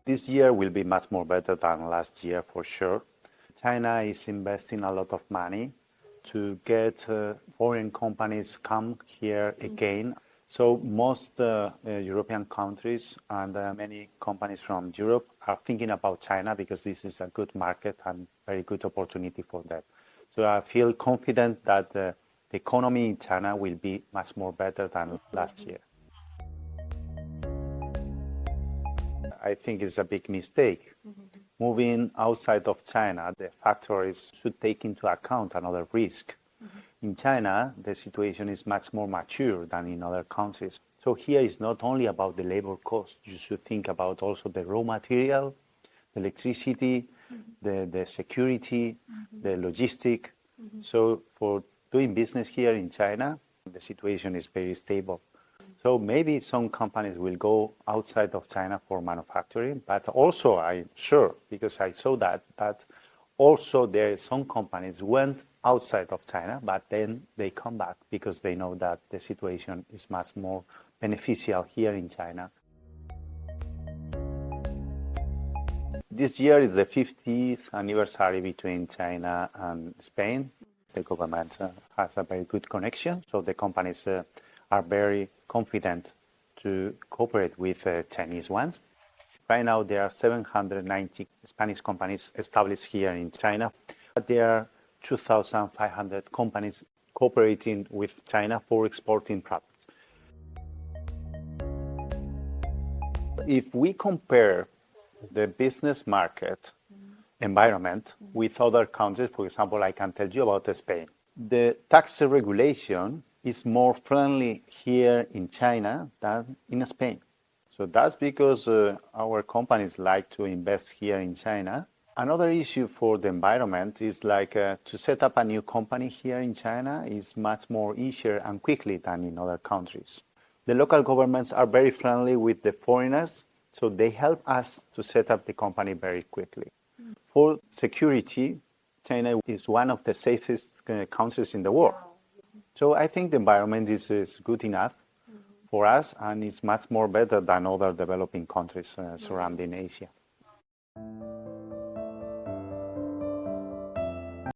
This year will be much more better than last year for sure. China is investing a lot of money to get foreign companies come here again. So most European countries and many companies from Europe are thinking about China because this is a good market and very good opportunity for them. So I feel confident that the economy in China will be much more better than last year. I think it's a big mistake. Moving outside of China, the factories should take into account another risk. In China, the situation is much more mature than in other countries. So here it's not only about the labor cost. You should think about also the raw material, the electricity, the security, the logistic. So for doing business here in China, the situation is very stable. So maybe some companies will go outside of China for manufacturing, but also I'm sure, because I saw that also there are some companies went outside of China, but then they come back because they know that the situation is much more beneficial here in China. This year is the 50th anniversary between China and Spain. The government has a very good connection, so the companies are very confident to cooperate with Chinese ones. Right now, there are 790 Spanish companies established here in China. There are 2,500 companies cooperating with China for exporting products. If we compare the business market environment with other countries, for example, I can tell you about Spain. The tax regulation is more friendly here in China than in Spain. So that's because our companies like to invest here in China. Another issue for the environment is like to set up a new company here in China is much more easier and quickly than in other countries. The local governments are very friendly with the foreigners, so they help us to set up the company very quickly. For security, China is one of the safest countries in the world. So I think the environment is good enough for us, and it's much more better than other developing countries surrounding Asia.